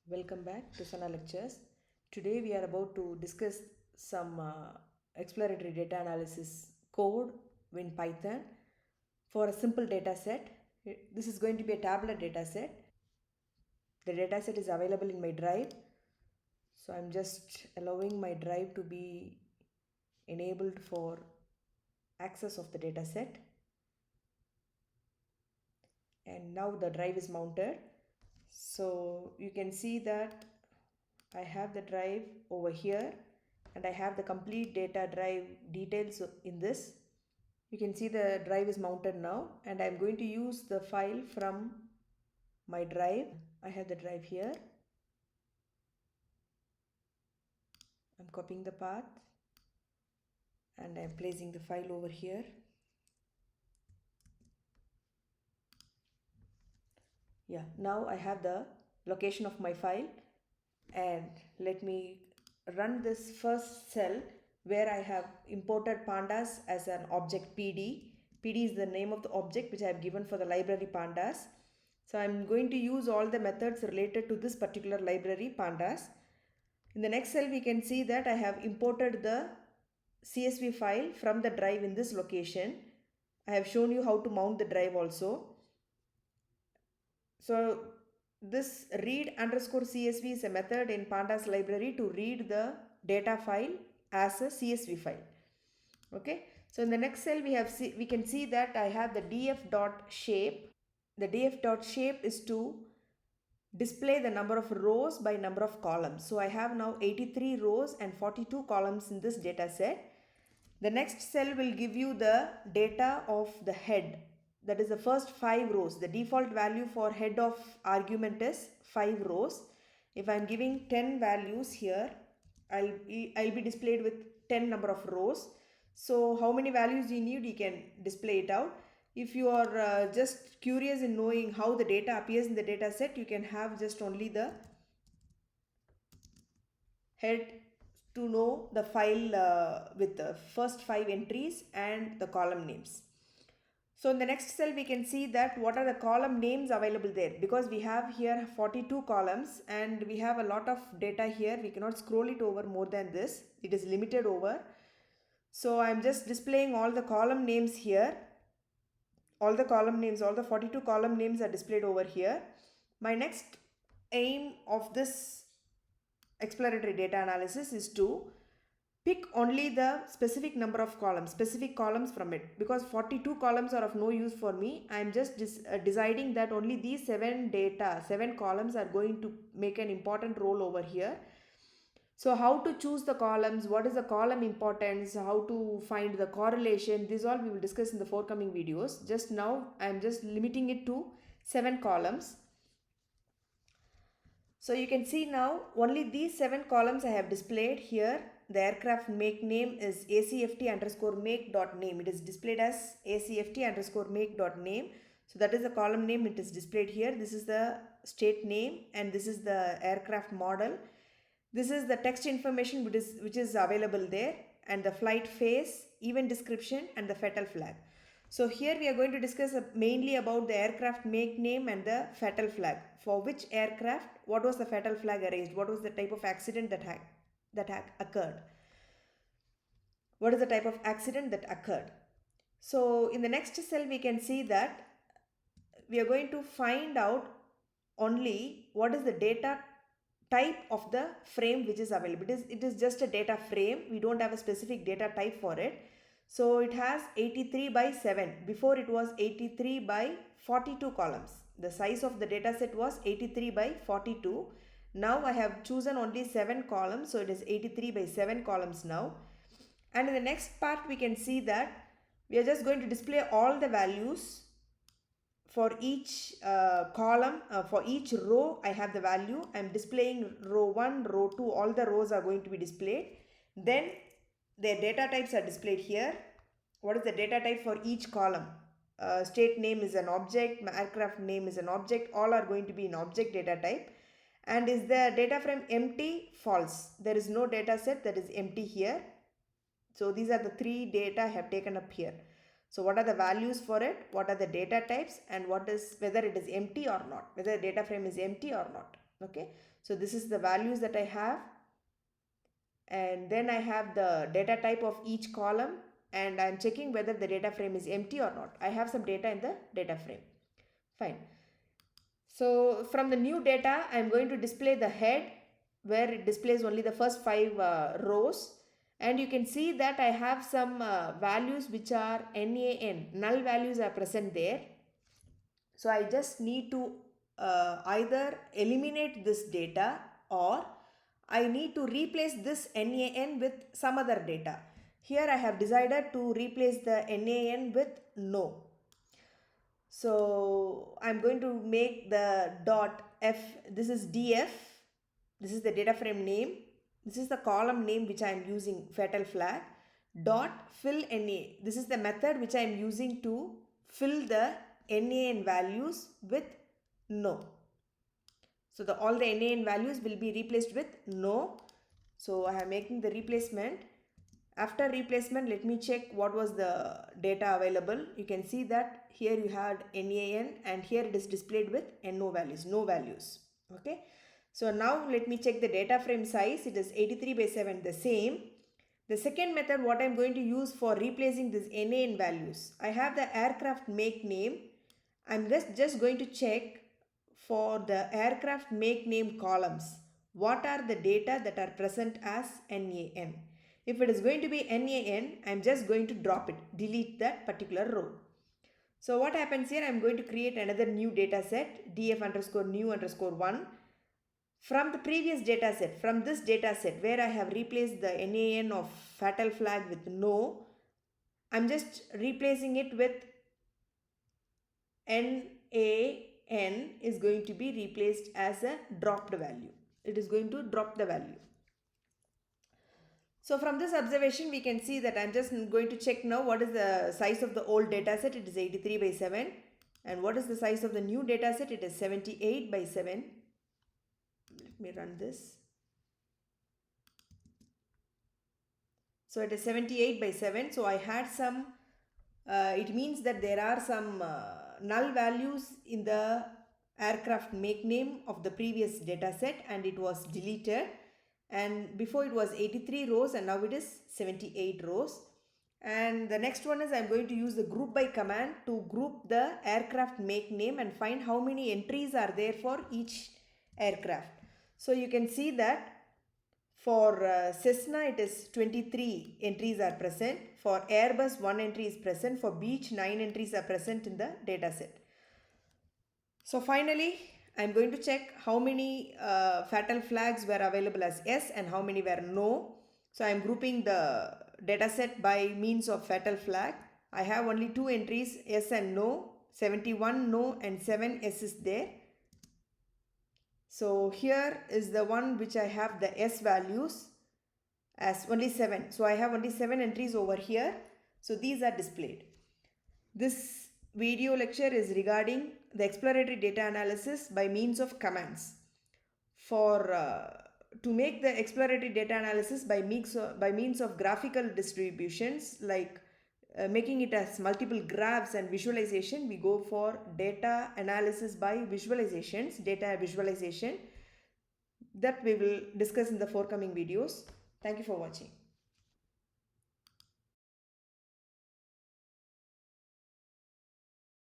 Welcome back to Sana Lectures. Today we are about to discuss some exploratory data analysis code in Python for a simple data set. This is going to be a tabular data set. The data set is available in my drive. So I'm just allowing my drive to be enabled for access of the data set. And now the drive is mounted. So you can see that I have the drive over here and I have the complete data drive details in this. You can see the drive is mounted now and I'm going to use the file from my drive. I have the drive here. I'm copying the path and I'm placing the file over here. Yeah, now I have the location of my file, and let me run this first cell where I have imported pandas as an object PD. PD is the name of the object which I have given for the library pandas. So I'm going to use all the methods related to this particular library pandas. In the next cell we can see that I have imported the CSV file from the drive in this location. I have shown you how to mount the drive also. So this read underscore CSV is a method in Pandas library to read the data file as a CSV file. Okay. So in the next cell we can see that I have the df.shape. The df.shape is to display the number of rows by number of columns. So I have now 83 rows and 42 columns in this data set. The next cell will give you the data of the head. That is the first 5 rows. The default value for head of argument is 5 rows. If I am giving 10 values here, I'll be displayed with 10 number of rows. So how many values you need, you can display it out. If you are just curious in knowing how the data appears in the data set, you can have just only the head to know the file with the first 5 entries and the column names. So in the next cell we can see that what are the column names available there, because we have here 42 columns and we have a lot of data here. We cannot scroll it over more than this. It is limited over. So I am just displaying all the column names here. All the column names, all the 42 column names are displayed over here. My next aim of this exploratory data analysis is to pick only the specific number of columns, specific columns from it, because 42 columns are of no use for me. I am just deciding that only these 7 columns are going to make an important role over here. So how to choose the columns, what is the column importance, how to find the correlation, this all we will discuss in the forthcoming videos. Just now I am just limiting it to 7 columns. So you can see now only these 7 columns I have displayed here. The aircraft make name is acft underscore make dot name. It is displayed as acft underscore make dot name. So that is the column name, it is displayed here. This is the state name and this is the aircraft model. This is the text information which is available there, and the flight phase, event description and the fatal flag. So here we are going to discuss mainly about the aircraft make name and the fatal flag. For which aircraft, what was the fatal flag arranged, what was the type of accident that occurred. What is the type of accident that occurred. So in the next cell we can see that we are going to find out only what is the data type of the frame which is available. It is just a data frame. We don't have a specific data type for it. So it has 83 by 7. Before it was 83 by 42 columns. The size of the data set was 83 by 42. Now I have chosen only 7 columns. So it is 83 by 7 columns now. And in the next part we can see that we are just going to display all the values for each column. For each row I have the value. I am displaying row 1, row 2, all the rows are going to be displayed. Then their data types are displayed here. What is the data type for each column? State name is an object, aircraft name is an object, all are going to be in object data type. And is the data frame empty? False. There is no data set that is empty here. So these are the 3 data I have taken up here. So what are the values for it, what are the data types, and what is whether it is empty or not, whether the data frame is empty or not. Okay, so this is the values that I have, and then I have the data type of each column, and I'm checking whether the data frame is empty or not. I have some data in the data frame. Fine. So from the new data, I'm going to display the head where it displays only the first 5 rows, and you can see that I have some values which are NaN, null values are present there. So I just need to either eliminate this data, or I need to replace this NaN with some other data. Here I have decided to replace the NaN with no. So I'm going to make the dot f, this is df, this is the data frame name, this is the column name which I am using, fatal flag, dot fill na, this is the method which I am using to fill the NaN values with no. So all the NaN values will be replaced with no. So I am making the replacement. After replacement, let me check what was the data available. You can see that here you had NaN, and here it is displayed with no values, no values. Okay. So now let me check the data frame size. It is 83 by 7, the same. The second method what I am going to use for replacing this NaN values, I have the aircraft make name. I am just going to check for the aircraft make name columns, what are the data that are present as NaN. If it is going to be NaN, I am just going to drop it, delete that particular row. So what happens here, I am going to create another new data set, df underscore new underscore 1. From the previous data set, from this data set where I have replaced the NaN of fatal flag with no, I am just replacing it with NaN is going to be replaced as a dropped value. It is going to drop the value. So from this observation, we can see that I'm just going to check now what is the size of the old data set. It is 83 by 7. And what is the size of the new data set? It is 78 by 7. Let me run this. So it is 78 by 7. So I had some, it means that there are some null values in the aircraft make name of the previous data set, and it was deleted. And before it was 83 rows, and now it is 78 rows. And the next one is I'm going to use the group by command to group the aircraft make name and find how many entries are there for each aircraft. So you can see that for Cessna it is 23 entries are present. For Airbus 1 entry is present. For Beech 9 entries are present in the data set. So finally I am going to check how many fatal flags were available as yes and how many were no. So I am grouping the data set by means of fatal flag. I have only 2 entries, yes and no. 71 no and 7 yes is there. So here is the one which I have the S values as only 7. So I have only 7 entries over here. So these are displayed. This video lecture is regarding the exploratory data analysis by means of commands. To make the exploratory data analysis by means of graphical distributions, like making it as multiple graphs and visualization, we go for data analysis by visualizations, data visualization, that we will discuss in the forthcoming videos. Thank you for watching.